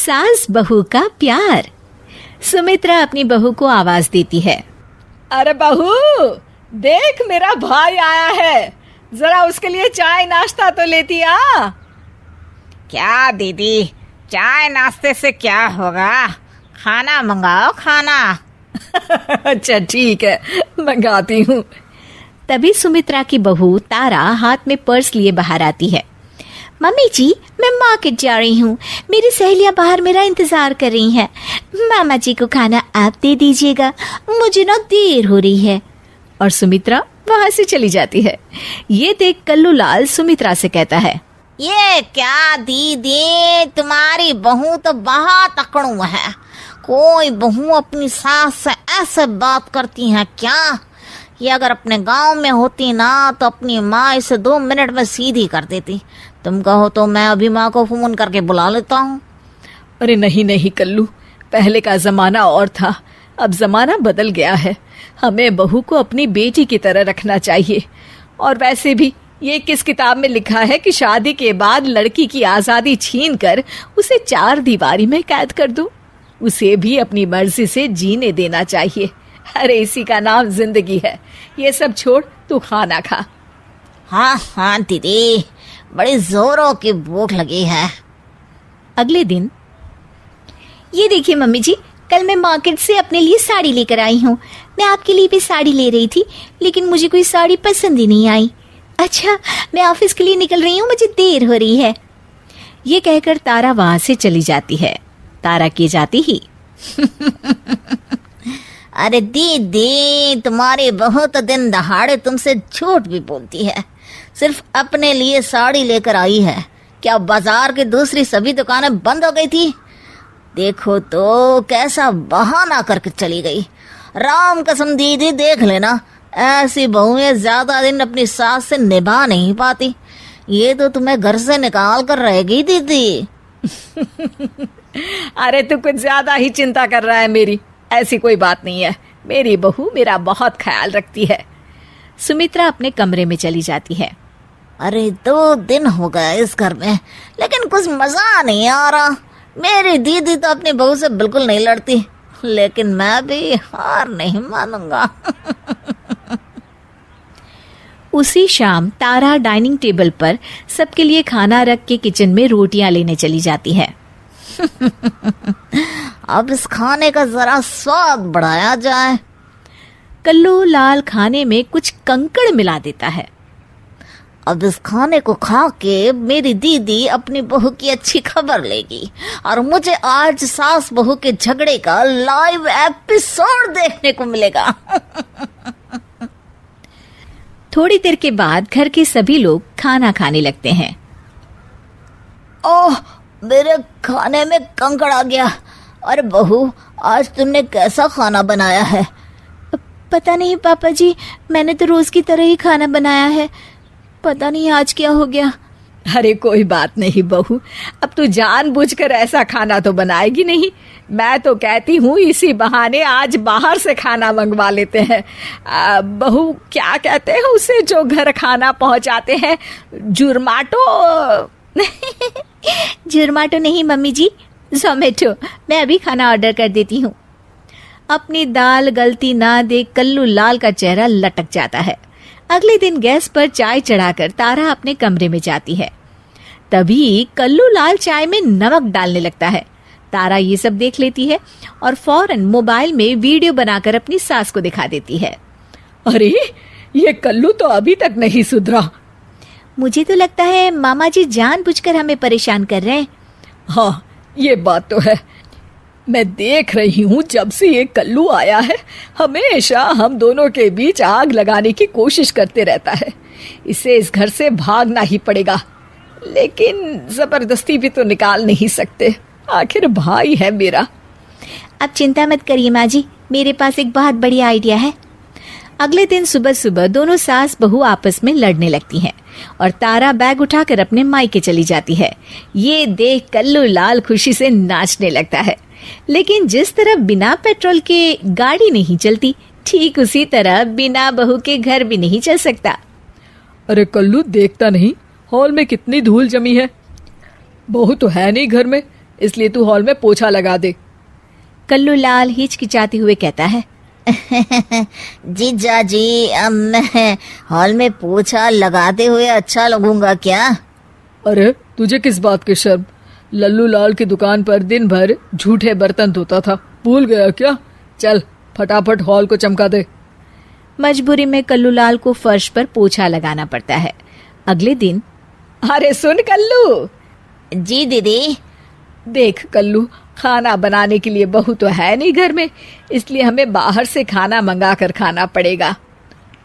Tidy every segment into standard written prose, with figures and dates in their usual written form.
सास बहू का प्यार। सुमित्रा अपनी बहू को आवाज देती है। अरे बहू, देख मेरा भाई आया है, जरा उसके लिए चाय नाश्ता तो लेती आ। क्या दीदी, चाय नाश्ते से क्या होगा, खाना मंगाओ खाना। अच्छा ठीक है, मंगाती हूँ। तभी सुमित्रा की बहू तारा हाथ में पर्स लिए बाहर आती है। मम्मी जी, मैं मार्केट जा रही हूँ, मेरी सहेलियाँ बाहर मेरा इंतजार कर रही हैं। मामा जी को खाना आप दे दीजिएगा, मुझे ना देर हो रही है। और सुमित्रा वहां से चली जाती है। ये देख कल्लू लाल सुमित्रा से कहता है, ये क्या दीदी, तुम्हारी बहू तो बहुत अकड़ू है। कोई बहू अपनी सास से ऐसे बात करती है क्या? ये अगर अपने गांव में होती ना तो अपनी माँ इसे 2 मिनट में सीधी कर देती। तुम कहो तो मैं अभी माँ को फोन करके बुला लेता हूँ। अरे नहीं नहीं कल्लू, पहले का जमाना और था, अब जमाना बदल गया है। हमें बहू को अपनी बेटी की तरह रखना चाहिए। और वैसे भी ये किस किताब में लिखा है कि शादी के बाद लड़की की आज़ादी छीन कर उसे 4 दीवारी में कैद कर दूं? उसे भी अपनी मर्जी से जीने देना चाहिए। अरे इसी का नाम जिंदगी है। ये सब छोड़, तू खाना खा। हाँ हाँ दीदी, बड़ी जोरों की भूख लगी है। अगले दिन, ये देखिए मम्मी जी, कल मैं मार्केट से अपने लिए साड़ी लेकर आई हूँ। मैं आपके लिए भी साड़ी ले रही थी, लेकिन मुझे कोई साड़ी पसंद ही नहीं आई। अच्छा, मैं ऑफिस के लिए निकल रही हूँ, मुझे देर हो रही है। ये कहकर तारा वहां से चली जाती है। तारा की जाती ही अरे दीदी, तुम्हारी बहू तो दिन दहाड़े तुमसे झूठ भी बोलती है। सिर्फ अपने लिए साड़ी लेकर आई है। क्या बाजार की दूसरी सभी दुकानें बंद हो गई थी? देखो तो कैसा बहाना करके चली गई। राम कसम दीदी, देख लेना, ऐसी बहुएं ज्यादा दिन अपनी सास से निभा नहीं पाती। ये तो तुम्हें घर से निकाल कर रहेगी दीदी। अरे तू कुछ ज्यादा ही चिंता कर रहा है मेरी। ऐसी कोई बात नहीं है, मेरी बहू मेरा बहुत ख्याल रखती है। सुमित्रा अपने कमरे में चली जाती है। अरे 2 दिन हो गए इस घर में, लेकिन कुछ मजा नहीं आ रहा। मेरी दीदी तो अपनी बहू से बिल्कुल नहीं लड़ती, लेकिन मैं भी हार नहीं मानूंगा। उसी शाम तारा डाइनिंग टेबल पर सबके लिए खाना रख के किचन में रोटियां लेने चली जाती है। अब इस खाने का जरा स्वाद बढ़ाया जाए। कल्लू लाल खाने में कुछ कंकड़ मिला देता है। अब इस खाने को खा के मेरी दीदी अपनी बहू की अच्छी खबर लेगी और मुझे आज सास बहू के झगड़े का लाइव एपिसोड देखने को मिलेगा। थोड़ी देर के बाद घर के सभी लोग खाना खाने लगते हैं। ओह, मेरे खाने में कंकड़ आ गया। अरे बहू, आज तुमने कैसा खाना बनाया है? पता नहीं पापा जी, मैंने तो रोज की तरह ही खाना बनाया है। पता नहीं आज क्या हो गया। अरे कोई बात नहीं बहू, अब तू जानबूझकर ऐसा खाना तो बनाएगी नहीं। मैं तो कहती हूँ इसी बहाने आज बाहर से खाना मंगवा लेते हैं। बहू, क्या कहते हैं उसे जो घर खाना पहुँचाते हैं? जुर्माटो? जुर्माटो नहीं मम्मी जी, जोमेटो। मैं अभी खाना ऑर्डर कर देती हूँ। अपनी दाल गलती ना देख कल्लू लाल का चेहरा लटक जाता है। अगले दिन गैस पर चाय चढ़ाकर तारा अपने कमरे में जाती है। तभी कल्लू लाल चाय में नमक डालने लगता है। तारा ये सब देख लेती है और फौरन मोबाइल में वीडियो बनाकर अपनी सास को दिखा देती है। अरे ये कल्लू तो अभी तक नहीं सुधरा। मुझे तो लगता है मामा जी जानबूझकर हमें परेशान कर रहे हैं। हाँ, ये बात तो है। मैं देख रही हूँ जब से ये कल्लू आया है, हमेशा हम दोनों के बीच आग लगाने की कोशिश करते रहता है। इसे इस घर से भागना ही पड़ेगा, लेकिन जबरदस्ती भी तो निकाल नहीं सकते। आखिर भाई है मेरा। आप चिंता मत करिए माँ जी, मेरे पास एक बहुत बढ़िया आइडिया है। अगले दिन सुबह सुबह दोनों सास बहू आपस में लड़ने लगती हैं और तारा बैग उठाकर अपने मायके चली जाती है। ये देख कल्लू लाल खुशी से नाचने लगता है। लेकिन जिस तरह बिना पेट्रोल के गाड़ी नहीं चलती, ठीक उसी तरह बिना बहू के घर भी नहीं चल सकता। अरे कल्लू, देखता नहीं हॉल में कितनी धूल जमी है? बहू तो है नहीं घर में, इसलिए तू हॉल में पोछा लगा दे। कल्लू लाल हिचकिचाते हुए कहता है, जीजा जी, अब मैं हॉल में पोछा लगाते हुए अच्छा लगूंगा क्या? अरे तुझे किस बात की शर्म? लल्लू लाल की दुकान पर दिन भर झूठे बर्तन धोता था, भूल गया क्या? चल फटाफट हॉल को चमका दे। मजबूरी में कल्लू लाल को फर्श पर पोछा लगाना पड़ता है। अगले दिन, अरे सुन कल्लू। जी दीदी। देख कल्लू, खाना बनाने के लिए बहू तो है नहीं घर में, इसलिए हमें बाहर से खाना मंगा कर खाना पड़ेगा।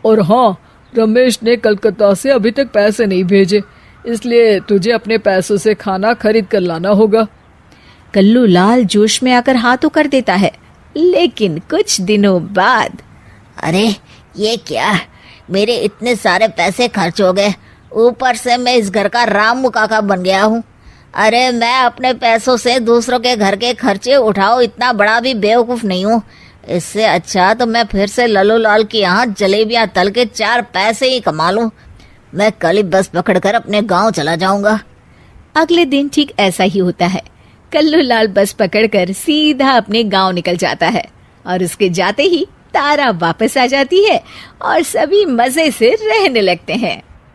और हाँ, रमेश ने कलकत्ता से अभी तक पैसे नहीं भेजे, इसलिए तुझे अपने पैसों से खाना खरीद कर लाना होगा। कल्लू लाल जोश में आकर हाँ तो कर देता है, लेकिन कुछ दिनों बाद, अरे ये क्या, मेरे इतने सारे पैसे खर्च हो गए, ऊपर से मैं इस घर का रामू काका बन गया हूँ। अरे मैं अपने पैसों से दूसरों के घर के खर्चे उठाओ, इतना बड़ा भी बेवकूफ नहीं हूँ। इससे अच्छा तो मैं फिर से लल्लू लाल के यहाँ जलेबियाँ तल के 4 पैसे ही कमा लूँ। मैं कल ही बस पकड़कर अपने गांव चला जाऊंगा। अगले दिन ठीक ऐसा ही होता है। कल्लू लाल बस पकड़कर सीधा अपने गांव निकल जाता है और उसके जाते ही तारा वापस आ जाती है और सभी मजे से रहने लगते हैं।